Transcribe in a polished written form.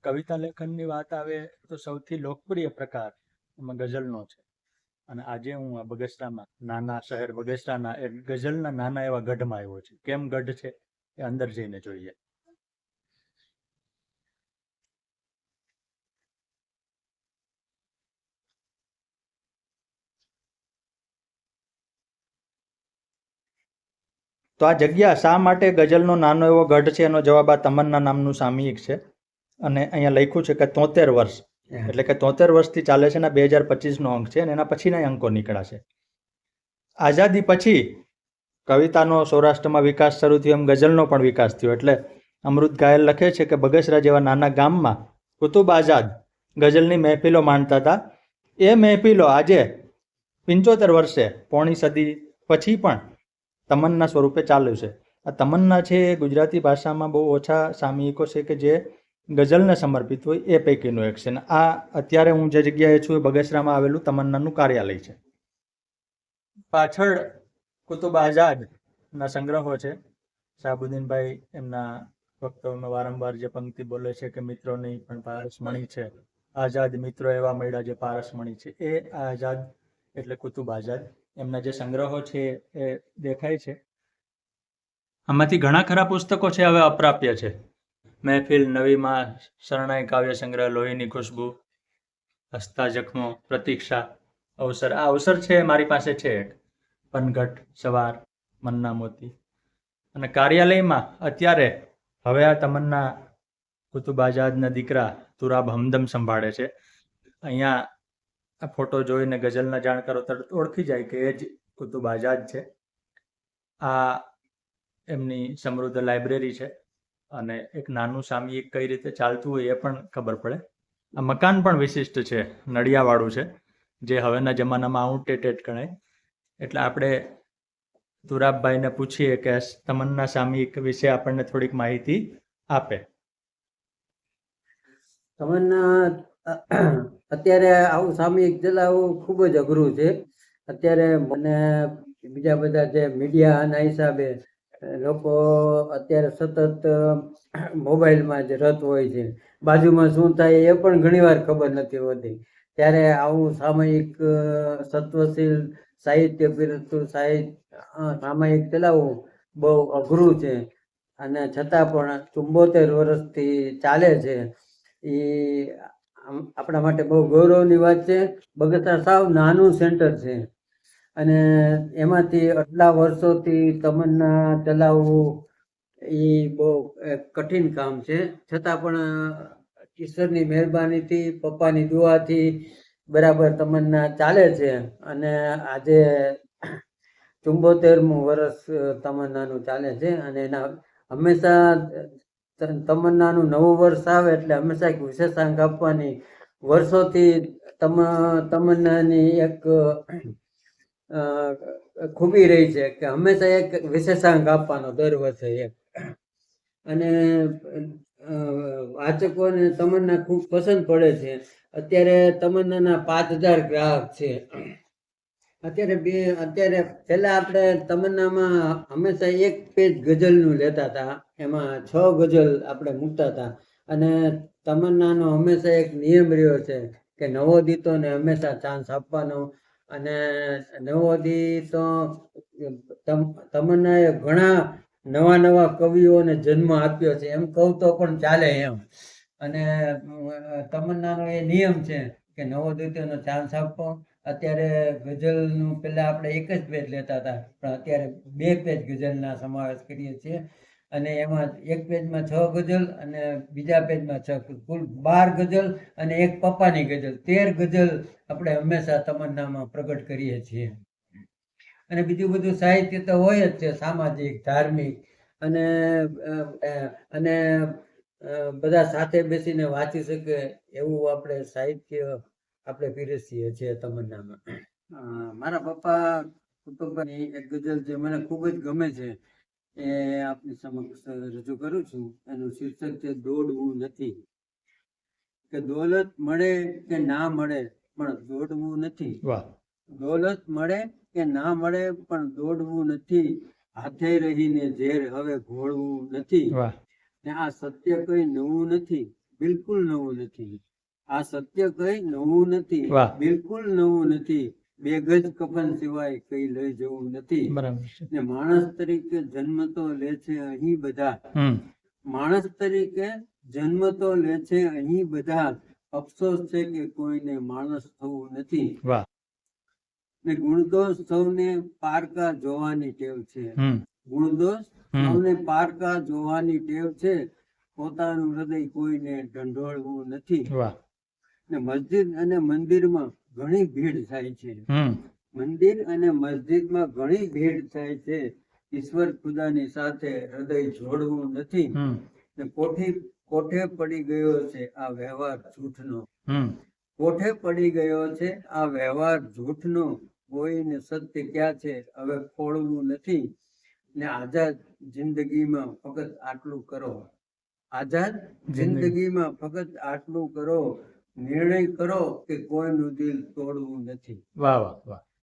કવિતા લેખનની વાત આવે તો સૌથી લોકપ્રિય પ્રકાર એમાં ગઝલનો છે. અને આજે હું આ બગસરામાં નાના શહેર બગસરાના એક ગઝલના નાના એવા ગઢમાં આવ્યો છે. કેમ ગઢ છે એ અંદર જઈને જોઈએ. તો આ જગ્યા શા માટે ગઝલનો નાનો એવો ગઢ છે એનો જવાબ આ તમન્ના નામનું સામયિક છે. અને અહીંયા લખ્યું છે કે 73 વર્ષ, એટલે કે 73 વર્ષથી ચાલે છે ને 2025નો અંક છે અને એના પછીના અંકો નીકળ્યા છે. આઝાદી પછી કવિતાનો સૌરાષ્ટ્રમાં વિકાસ શરૂ થયો, એમ ગઝલનો પણ વિકાસ થયો. એટલે અમૃત ઘાયલ લખે છે કે બગસરા જેવા નાના ગામમાં કુતુબ આઝાદ ગઝલની મહેફિલો માંડતા હતા. એ મહેફિલો આજે 75 વર્ષે પોણી સદી પછી પણ તમન્ના સ્વરૂપે ચાલ્યું છે. આ તમન્ના છે એ ગુજરાતી ભાષામાં બહુ ઓછા સામયિકો છે કે જે ગઝલને સમર્પિત હોય એ પૈકીનું એક છે. આ અત્યારે હું જે જગ્યાએ છું એ બગસરામાં આવેલું તમન્નાનું કાર્યાલય છે. પાછળ કુતુબ આઝાદના સંગ્રહો છે. શાહબુદ્દીનભાઈ એમના વક્તવ્યમાં વારંવાર જે પંક્તિ બોલે છે કે મિત્રો નહીં પણ પારસમણી છે, આઝાદ મિત્રો એવા મળ્યા જે પારસમણી છે, એ આઝાદ એટલે કુતુબ આઝાદ. એમના જે સંગ્રહો છે એ દેખાય છે. આમાંથી ઘણા ખરા પુસ્તકો છે હવે અપ્રાપ્ય છે. મહેફિલ, નવીમાં, શરણાઈ કાવ્ય સંગ્રહ, લોહીની ખુશ્બુ, હસતા જખમો, પ્રતીક્ષા, અવસર. આ અવસર છે મારી પાસે છે એક. પનઘટ, સવાર, મન્ના મોતી. અને કાર્યાલયમાં અત્યારે હવે આ તમન્ના કુતુબ આઝાદના દીકરા તુરાબ હમદમ સંભાળે છે. અહીંયા આ ફોટો જોઈને ગઝલના જાણકારો તરત ઓળખી જાય કે એ જ કુતુબ આઝાદ છે. આ એમની સમૃદ્ધ લાઇબ્રેરી છે અને એક નાનું સામયિક કઈ રીતે ચાલતું હોય એ પણ ખબર પડે. આ મકાન પણ વિશિષ્ટ છે, નડિયાવાળું છે, જે હવેના જમાનામાં આઉટડેટેડ ગણાય. એટલે આપણે તુરાબભાઈને પૂછીએ કે તમન્ના સામયિક વિશે આપણને થોડીક માહિતી આપે. તમન્ના અત્યારે આવું સામયિક ચલાવવું ખૂબ જ અઘરું છે. અત્યારે મને બીજા બધા જે મીડિયાના હિસાબે લોકો અત્યારે સતત મોબાઈલમાં જ રત હોય છે. બાજુમાં શું થાય એ પણ ઘણીવાર ખબર નથી હોતી. ત્યારે આવું સામયિક સત્વશીલ સાહિત્ય પીરસતું સામયિક ચલાવવું બહુ અઘરું છે. અને છતાં પણ 74 વર્ષથી ચાલે છે. એ આપણા માટે બહુ ગૌરવની વાત છે. બગસરા સાવ નાનું સેન્ટર છે અને એમાંથી આટલા વર્ષોથી તમન્ના ચલાવવું એ બહુ કઠિન કામ છે. છતાં પણ ઈશ્વરની મહેરબાનીથી, પપ્પાની દુઆથી બરાબર તમન્ના ચાલે છે. અને આજે 74મું વર્ષ તમન્નાનું ચાલે છે. અને એના હંમેશા તમન્નાનું નવું વર્ષ આવે એટલે હંમેશા એક વિશેષાંક આપવાની વર્ષોથી તમન્નાની એક ખૂબી રહી છે કે હંમેશા એક વિશેષાંક આપવાનો દર વર્ષે એક. અને વાચકોને તમન્ના ખૂબ પસંદ પડે છે. અત્યારે તમન્નાના 5000 ગ્રાહક છે. અત્યારે પહેલા આપણે તમન્નામાં હંમેશા એક પેજ ગઝલનું લેતા હતા, એમાં 6 ગઝલ આપણે મૂકતા હતા. અને તમન્નાનો હંમેશા એક નિયમ રહ્યો છે કે નવોદિતોને હંમેશા ચાન્સ આપવાનો. અને નવોદિતો તમન્નાએ ઘણા નવા કવિઓને જન્મ આપ્યો છે એમ કહું તો પણ ચાલે એમ. અને તમન્નાનો એ નિયમ છે કે નવોદિતોનો ચાન્સ આપવો. અત્યારે ગઝલનું પહેલા આપણે એક જ પેજ લેતા હતા, પણ અત્યારે 2 પેજ ગઝલના સમાવેશ કરીએ છીએ. અને એમાં એક પેજમાં 6 ગઝલ અને બીજા પેજમાં 6, કુલ 12 ગઝલ અને એક પપ્પાની ગઝલ, 13 ગઝલ આપણે હંમેશા તમન્નામાં પ્રગટ કરીએ છીએ. અને બીજું બધું સાહિત્ય તો હોય જ છે, સામાજિક, ધાર્મિક અને બધા સાથે બેસીને વાંચી શકે એવું આપણે સાહિત્ય આપણે પીરસીએ છીએ તમન્નામાં. મારા પપ્પા કુતુબભાઈની એક ગઝલ જે મને ખૂબ જ ગમે છે એ આપની સમક્ષ રજૂ કરું છું. એનું શીર્ષક છે દોડવું નથી. કે દોલત મળે કે ના મળે પણ દોડવું નથી. દોલત મળે કે ના મળે પણ દોડવું નથી. હાથે રહીને ઝેર હવે ઘોળવું નથી. ને આ સત્ય કઈ નવું નથી. બિલકુલ નવું નથી. આ સત્ય કઈ નવું નથી, વાહ. બિલકુલ નવું નથી. 2 ગજ કફન સિવાય કઈ લઈ જવું નથી. બરાબર છે. ને માણસ તરીકે જન્મ તો લે છે અહીં બધા, હમ માણસ તરીકે જન્મ તો લે છે અહીં બધા. અફસોસ છે કે કોઈને માણસ થવું નથી. વાહ. ને ગુણદોષ સૌને પારકા જોવાની ટેવ છે. હમ ગુણદોષ હમ. સૌને પારકા જોવાની ટેવ છે. પોતાનું હૃદય કોઈને ઢંઢોળવું નથી. વાહ. ને મસ્જિદ અને મંદિરમાં ઘણી ભીડ થાય છે. હમ મંદિર અને મસ્જિદમાં ઘણી ભીડ થાય છે. ઈશ્વર ખુદાની સાથે હૃદય જોડવું નથી. હમ ને કોઠે પડી ગયો છે આ વ્યવહાર જૂઠનો. હમ કોઠે પડી ગયો છે આ વ્યવહાર જૂઠનો. કોઈને સત્ય ક્યાં છે હવે ખોળવું નથી. ને આઝાદ જિંદગીમાં ફક્ત આટલું કરો. આઝાદ જિંદગીમાં ફક્ત આટલું કરો. નિર્ણય કરો કે કોઈનું દિલ તોડવું નથી. વાહ વાહ વાહ.